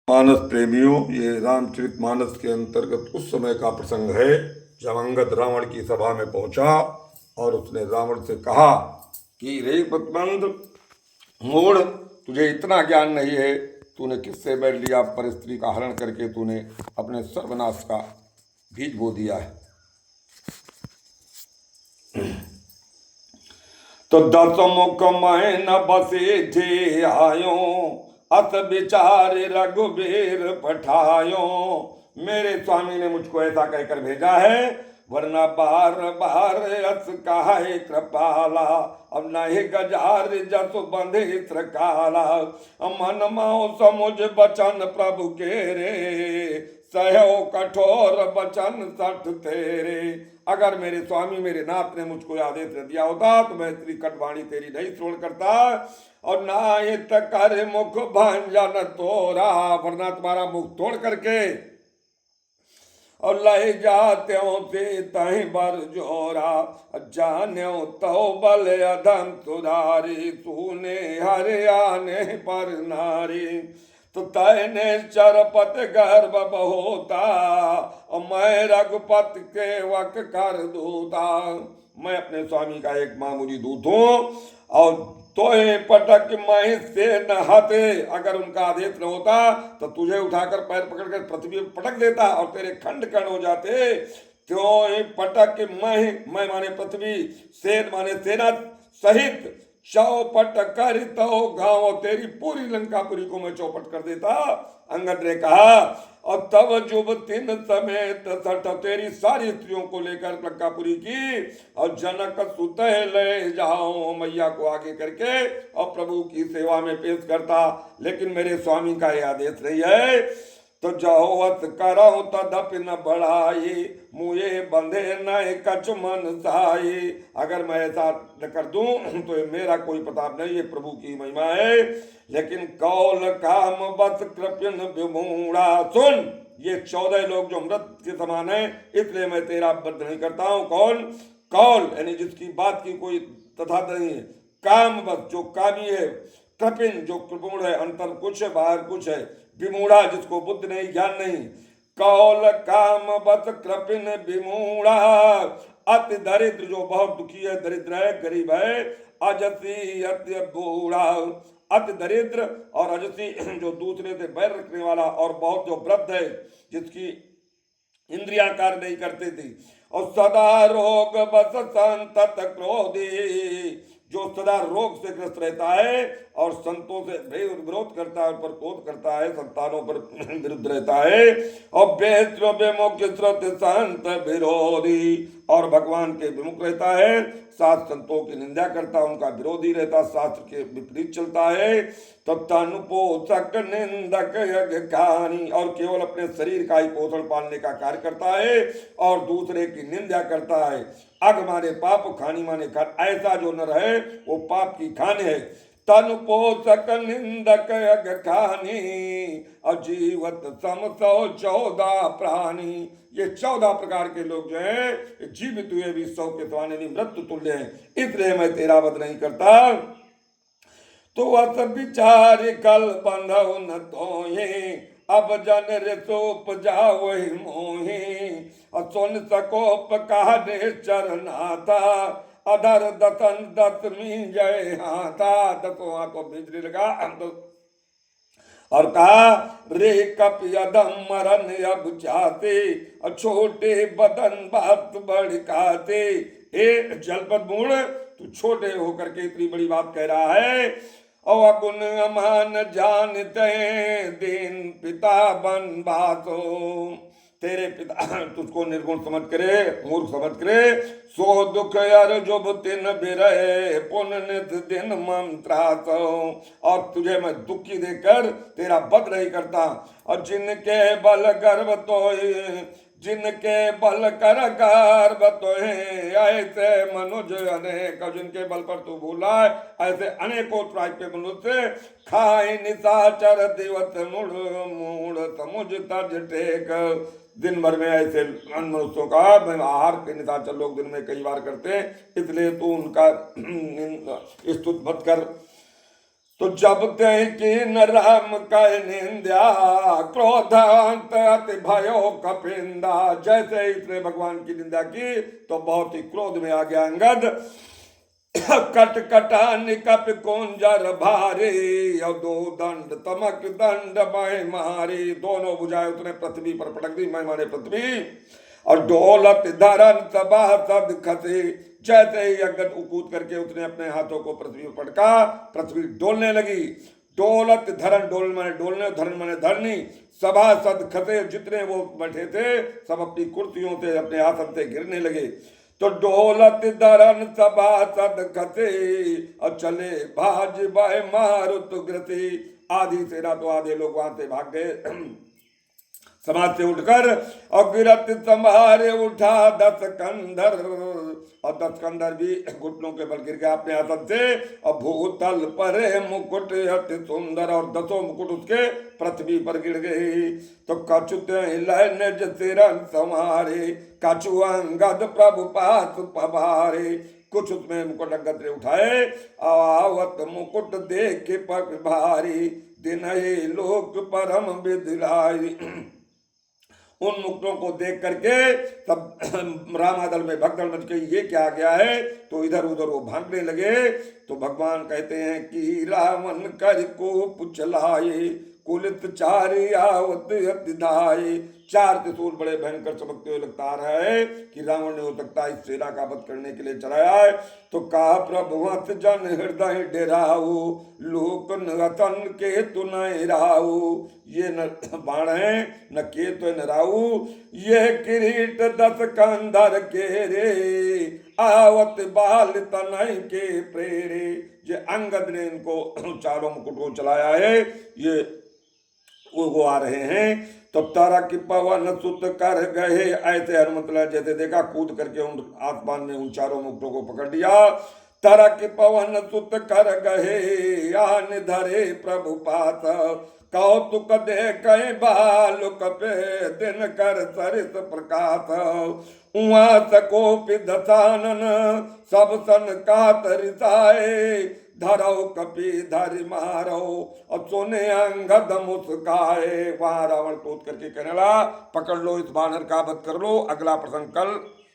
मानस प्रेमियों, ये रामचरितमानस के अंतर्गत उस समय का प्रसंग है जब अंगद रावण की सभा में पहुंचा और उसने रावण से कहा कि रे प्रतिबंध मूढ़, तुझे इतना ज्ञान नहीं है, तूने किससे बैर लिया, पर स्त्री का हरण करके तूने अपने सर्वनाश का बीज बो दिया है। तो दस मुख मैं न बसे थे आयो, अत विचार रघुबीर पठायो। मेरे स्वामी ने मुझको ऐसा कहकर भेजा है, वरना बार बार अस कहे कृपाला। अब नहीं गजार जस बंधे त्रिकाला, मन माओ समुझ बचन प्रभु के रे, सहयो कठोर बचन सठ तेरे। अगर मेरे स्वामी मेरे नाथ ने मुझको आदेश दिया होता तो मैं तेरी कटवाणी तेरी नहीं श्रवण करता, और ना हित कर मुख भंजन तोरा, वरना तुम्हारा मुख तोड़ करके और लय जाते से तही बर जोरा। जान्यो तो बल अधम सुधारी, तूने हरियाने पर नारी। तो तैने चरपत गर्भ होता, और मैं रघुपत के वक कर दूता। मैं अपने स्वामी का एक मामूली दूत हूँ, और तोहे पटक मैं से नहाते। अगर उनका आदेश न होता तो तुझे उठाकर पैर पकड़कर पृथ्वी पर पटक देता और तेरे खंड खंड हो जाते। त्यों पटक मैं माने पृथ्वी, सेन माने सेना सहित चौपट कर तो गांव, तेरी पूरी लंकापुरी को मैं चौपट कर देता। अंगद ने कहा, और तब जुब तीन समेत सठ, तेरी सारी स्त्रियों को लेकर लंकापुरी की और जनक सुत ले जाओ, मैया को आगे करके और प्रभु की सेवा में पेश करता। लेकिन मेरे स्वामी का यह आदेश नहीं है। तो जहोवत करो तदप न बढ़ाई, मुझे बंधे न कछ मन साई। अगर मैं ऐसा न कर दूं तो मेरा कोई प्रताप नहीं, ये प्रभु की महिमा है। लेकिन कौल काम बस कृपन विमूढ़ा, सुन, ये 14 लोग जो मृत के समान है, इसलिए मैं तेरा वध नहीं करता हूं। कौन? कौल यानी जिसकी बात की कोई तथा नहीं है, काम बस जो कामी है, कृपिन जो कृपूर्ण है, अंतर कुछ है बाहर कुछ है, विमूढ़ा जिसको बुद्धि नहीं ज्ञान नहीं। कौल काम बत कृपिन विमूढ़ा, अति दरिद्र जो बहुत दुखी है, दरिद्र है, गरीब है। अजसी अति बूढ़ा, अति दरिद्र और अजसी जो दूसरे से बैर रखने वाला, और बहुत जो वृद्ध है जिसकी इंद्रियां कार्य नहीं करती थी। और सदा रोग बस संतत क्रोधी, जो सदा रोग से ग्रस्त रहता है और संतों से विरोध करता है, उन पर क्रोध करता है, संतानों पर विरुद्ध रहता है। और बेस्त्र विमुख श्रुत संत विरोधी, और भगवान के विमुख रहता है, सात संतों की निंदा करता है, उनका विरोधी रहता, शास्त्र के विपरीत चलता है। तब तनु पोषक निंदक यज्ञ कहानी, और केवल अपने शरीर का ही पोषण पालने का कार्य करता है और दूसरे की निंदा करता है। अग माने पाप, खानी माने खान, ऐसा जो नर है वो पाप की खान है। तन पोषक निंदक यज्ञ खानी, अजीवत सम 14 प्राणी। ये 14 प्रकार के लोग जो हैं जीवित हुए भी 100 के समान मृत्यु तुल्य हैं, इसलिए मैं तेरा वध नहीं करता। तो अस विचार कल बंधव न तोहे, अब जन ऋतुप जाओ मोहे। सुन सकोप कहा चरनाथा, अधर दतन दतमी जय हाथा। दसों हाथों बिजली लगा और कहा, रे कप यदम मरन अब चाहते, छोटे बदन बात बड़काते। ए जलपद मूढ़, तू छोटे होकर के इतनी बड़ी बात कह रहा है। और अगुण अमान जानते दीन पिता बन बातो, तेरे पिता तुझको निर्गुण समझ करे, मूर्ख समझ करे। सो दुख यार जो तिन बिरहे, पुन नित दिन मंत्रात। और तुझे मैं दुखी देकर तेरा वध नहीं करता। और जिनके बल गर्भ तो, जिनके बल कर गर्भ तो ऐसे मनुज अनेक, जिनके बल पर तू भूला है, ऐसे अनेकों ट्राइब के मनुष्य खाए निशाचर दिवस मुड़ मूड समुझ तज टेक। दिन भर में ऐसे मनुष्यों का आहार के निशाचर लोग दिन में कई बार करते हैं, इसलिए तू उनका स्तुत मत कर। तो जब तय की न राम कह निंदा, क्रोधांत अति भयो कपिंदा। जैसे ही इसने भगवान की निंदा की तो बहुत ही क्रोध में आ गया अंगद। कट कटा निकप कुंजर भारे, और दो दंड तमक दंड मैं मारे। दोनों बुझाए उसने पृथ्वी पर पटक दी, मैं मारे पृथ्वी। और डोलत धरन सबा सद खसे। जैसे ही अंगद कूद करके उसने अपने हाथों को पृथ्वी पर पटका, पृथ्वी डोलने लगी। डोलत धरन, डोल माने डोलने, धरन माने धरनी। सभा सद खसे, जितने वो बैठे थे सब अपनी कुर्सियों से, अपने आसन से गिरने लगे। तो डोलत धरन सभा सद खसे, और चले भाज बाय मारुत ग्रति। आधी सेना तो आधे लोग वहां से भाग गए समाज से उठकर, और गिरत संभारे उठा 10 कंधर। और 10 कंधर भी घुटनों के बल गिर गया अपने आसन से। और भूतल परे मुकुट अति सुंदर, और 10 मुकुट उसके पृथ्वी पर गिर गए। तो कछुत निज सिरन संहारे, कछु अंगद प्रभु पास पवारे। कुछ उसमें मुकुट अंगद ने उठाए, आवत मुकुट देख पग भारी, दिन लोक परम विदिलाई। उन मुकुटों को देख करके तब रामादल में भगदड़ मच गई, ये क्या गया है। तो इधर उधर वो भागने लगे। तो भगवान कहते हैं कि रावण कर को पुचलाए, कुलित चारि आवत अति धाये। 4 त्रिशूल बड़े भयंकर चमकते हुए लगता आ रहा है कि रावण ने हो सकता है इस सेना का वध करने के लिए चलाया है। तो कहा प्रभुवत जन हृदय डेराऊ, लोक नतन के तु न राऊ। ये न बाण है न के तो न राऊ, ये किरीट 10 कंधर के रे, आवत बाल तनय के प्रेरे। ये अंगद ने इनको चारों मुकुट को चलाया है, ये वो आ रहे हैं। तो तारा की पवन सुत कर गए, ऐसे हनुमत जैसे देखा कूद करके उन आसमान में उन चारों मुकुटों को पकड़ लिया। तारा की पवन सुत कर गए, आन धरे प्रभु पात, कौतुक दे कई बालुक पे, दिन कर सरित प्रकाश। उहाँ सकोपि दसानन, सब सन कातरिसाए, धरो कपि धरि मारो, और सोने अंगद मुस्काए। वहां रावण क्रोध करके कहने लगा, पकड़ लो इस बानर का वध कर लो। अगला प्रसंग कल